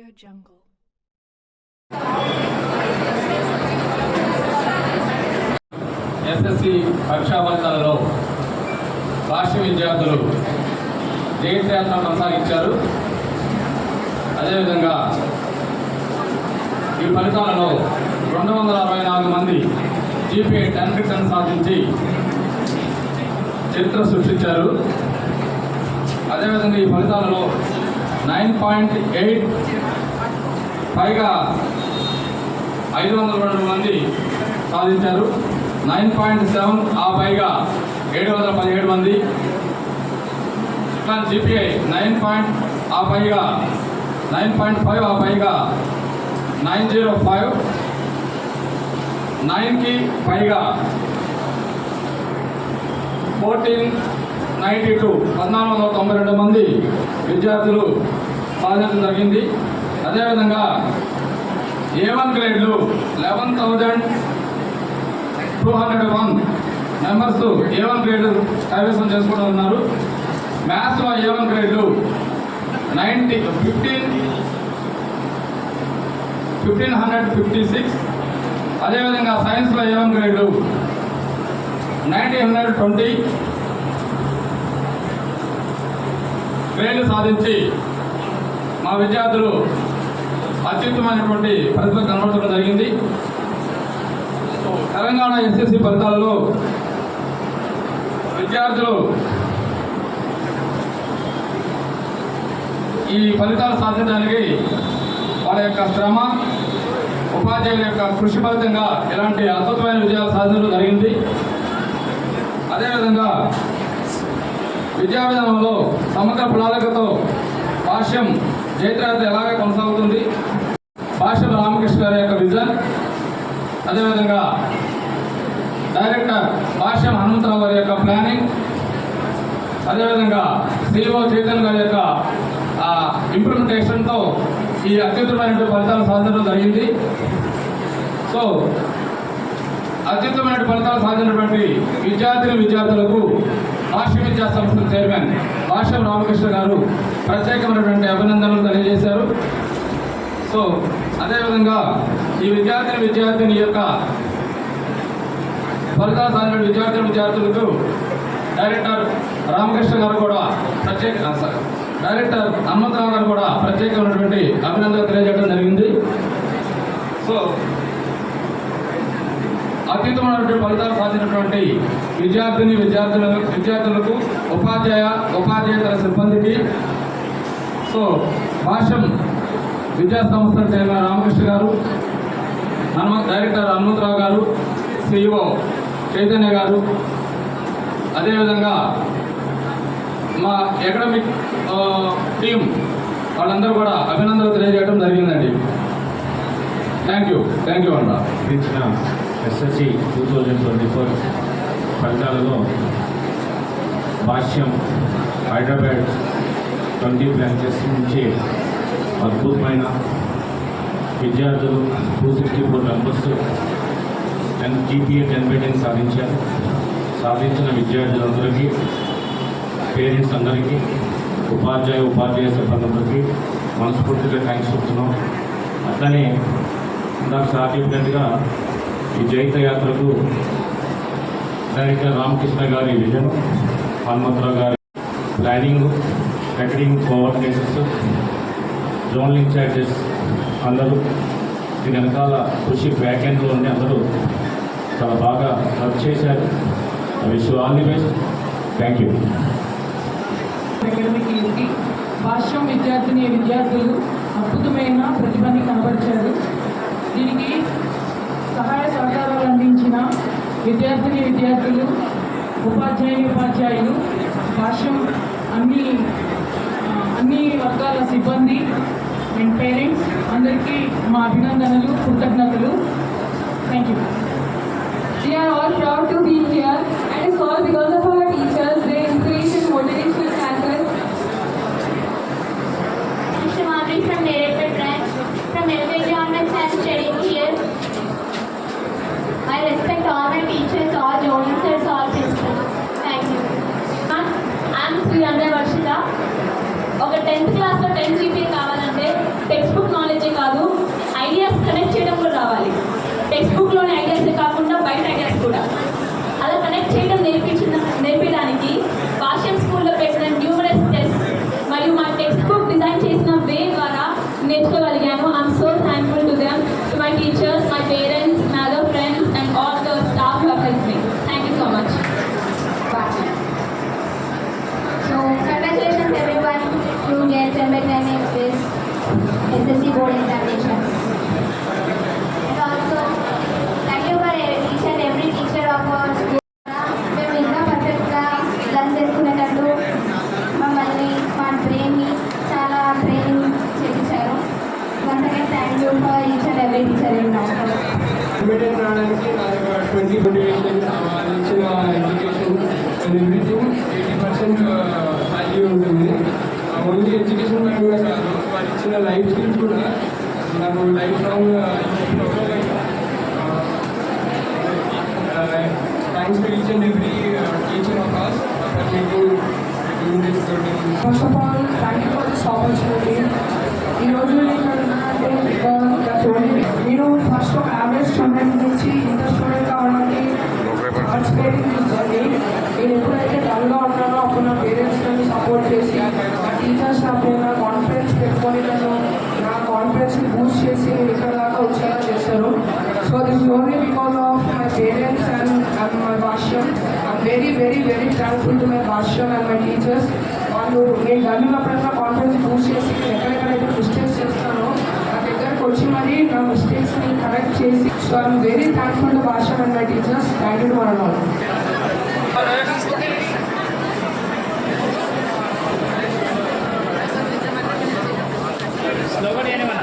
AudioJungle. SSC పరీక్షా ఫలితాలలో రాష్ట్ర విద్యార్థులు జయత్యాత్ర కొనసాగించారు. అదేవిధంగా ఈ ఫలితాలలో 264 మంది GPA 10% సాధించి చరిత్ర సృష్టించారు. అదేవిధంగా ఈ ఫలితాలలో 9.8 పైగా 502 మంది సాధించారు. 9.7 ఆ పైగా 717 మంది. ఇట్లా GPA 9 ఆ పైగా 9.5 ఆ పైగా 905, 9కి పైగా 1492 మంది విద్యార్థులు సాధించడం జరిగింది. అదేవిధంగా A1 గ్రేడ్లు 11,201 మెంబర్స్ A1 గ్రేడ్ కైవసం చేసుకుంటూ ఉన్నారు. మ్యాథ్స్లో A1 గ్రేడ్లు 1556. అదేవిధంగా సైన్స్లో A1 గ్రేడ్లు 1920 గ్రేడ్లు సాధించి మా విద్యార్థులు అత్యుత్తమైనటువంటి ప్రతిభ కనబడటం జరిగింది. తెలంగాణ SSC ఫలితాలలో విద్యార్థులు ఈ ఫలితాలు సాధించడానికి వాళ్ళ యొక్క శ్రమ, ఉపాధ్యాయుల యొక్క కృషి ఫలితంగా ఇలాంటి అద్భుతమైన విజయాలు సాధించడం జరిగింది. అదేవిధంగా విద్యా విధానంలో సమగ్ర ప్రణాళికతో భాష్యం జయత్రయాత్ర ఎలాగ కొనసాగుతుంది, భాష్యం రామకృష్ణ గారి యొక్క విజన్, అదేవిధంగా డైరెక్టర్ భాష్యం హనుమంతరావు గారి యొక్క ప్లానింగ్, అదేవిధంగా CEO చైతన్య గారి యొక్క ఇంప్లిమెంటేషన్తో ఈ అత్యుత్తమైన ఫలితాలు సాధించడం జరిగింది. సో అత్యుత్తమైన ఫలితాలు సాధించినటువంటి విద్యార్థులకు భాష్య విద్యా సంస్థల చైర్మన్ భాష్యం రామకృష్ణ గారు ప్రత్యేకమైనటువంటి అభినందనలు తెలియజేశారు. సో అదేవిధంగా ఈ విద్యార్థిని యొక్క ఫలితాలు సాధించిన విద్యార్థులకు డైరెక్టర్ రామకృష్ణ గారు కూడా డైరెక్టర్ హనుమంతరావు గారు కూడా ప్రత్యేకమైనటువంటి అభినందనలు తెలియజేయడం జరిగింది. సో అత్యుత్తమైనటువంటి ఫలితాలు సాధించినటువంటి విద్యార్థులకు ఉపాధ్యాయేతర సిబ్బందికి, సో భాష్యం విద్యా సంస్థల చైర్మన్ రామకృష్ణ గారు, డైరెక్టర్ హనుమంతరావు గారు, CEO చైతన్య గారు, అదేవిధంగా మా అకాడమిక్ టీం వాళ్ళందరూ కూడా అభినందనలు తెలియజేయడం జరిగిందండి. థ్యాంక్ యూ అన్న. SSC 2024 ఫలితాలలో భాష్యం హైదరాబాద్ 20 బ్రాంచెస్ నుంచి అద్భుతమైన విద్యార్థులు 264 మెంబర్స్ GPA 10% సాధించారు. సాధించిన విద్యార్థులందరికీ, పేరెంట్స్ అందరికీ, ఉపాధ్యాయ సిబ్బందికి మనస్ఫూర్తిగా థ్యాంక్స్ చెప్తున్నాం. అట్లనే ఇందాక సార్ చెప్పినట్టుగా ఈ జైత్రయాత్రకు డైరెక్టర్ రామకృష్ణ గారి విజన్, హనుమంతరావు గారి planning, academic coordinators, zonal in-charges అందరూ దీని వెనకాల కృషి బ్యాక్ ఎండ్లో ఉండి అందరూ చాలా బాగా వర్క్ చేశారు. Wish all the best. Thank you. Academic ఇయర్కి భాష్యం విద్యార్థులు అద్భుతమైన ప్రతిభని కనబరిచారు. దీనికి సహాయ సహకారాలు అందించిన విద్యార్థులు, ఉపాధ్యాయులు, భాష్యం అన్ని వర్గాల సిబ్బంది అండ్ పేరెంట్స్ అందరికీ మా అభినందనలు, కృతజ్ఞతలు. Thank you. We are all proud to be here, and it's all because of our teachers, their inspiration, motivation, and us. Shimali from Narrated branch, from LKG onwards I am studying here. I respect all my teachers, all juniors, all principals. Thank you. I am Sri Andrea Varshita. ఒక 10th క్లాస్లో 10 GPA కావాలంటే text book right ideas కూడా. అలా connect చేయడం నేర్పించడానికి భాష్యం స్కూల్లో పెట్టిన numerous test మరియు మా టెక్స్ట్ బుక్ డిజైన్ చేసిన వే ద్వారా నేర్చుకోగలిగాను. I'm so thankful to them, to my teachers, my parents, my other friends and all the staff who have helped me. Thank you so much. So, congratulations everyone to get attending this SSC board examination. And also, thank you for each and every teacher of our school. మేము ఇంకా పర్ఫెక్ట్గా learn చేసుకునేటట్టు మమ్మల్ని మా బ్రెయిన్ని చాలా training చేయించారు. Once again thank you for each and every teacher in our. Immediate రావడానికి నా దగ్గర 20 మోటివేషన్ వాళ్ళు ఇచ్చిన ఎడ్యుకేషన్ అండ్ ఎవ్రీథింగ్ 80% వాల్యూ ఉంటుంది. ఓన్లీ ఎడ్యుకేషన్ పైన కూడా కాదు, వాళ్ళు ఇచ్చిన లైఫ్ స్కిల్స్ కూడా నాకు life long thanks to each and every teacher of us for making this good. First of all, thank you for this opportunity. ఈరోజు నేను ఫస్ట్ ఒక యావరేజ్ స్టూడెంట్ నుంచి ఇంటర్ స్టూడెంట్ కావడానికి పార్టిసిపేటింగ్ జర్నీ. నేను ఎప్పుడైతే డల్గా ఉన్నానో అప్పుడు నా పేరెంట్స్ నన్ను సపోర్ట్ చేసి, నా టీచర్స్ నా పైన కాన్ఫిడెన్స్ పెట్టుకొని నన్ను నా కాన్ఫిడెన్స్ని బూస్ట్ చేసి నేను ఇక్కడ దాకా వచ్చేలా చేస్తారు. So this only because of my parents and my Bhashyam. I'm very very very thankful to my Bhashyam and my teachers. వాళ్ళు నేను డల్లున్నప్పుడల్లా కాన్ఫిడెన్స్ బూస్ట్ చేసి ఎక్కడెక్కడైతే మిస్టేక్స్ చేస్తానో నా దగ్గరకు వచ్చి మరి నా మిస్టేక్స్ని కరెక్ట్ చేసి. So I'm very thankful to Bhashyam and my teachers. Thank you to one all. Nobody anyone.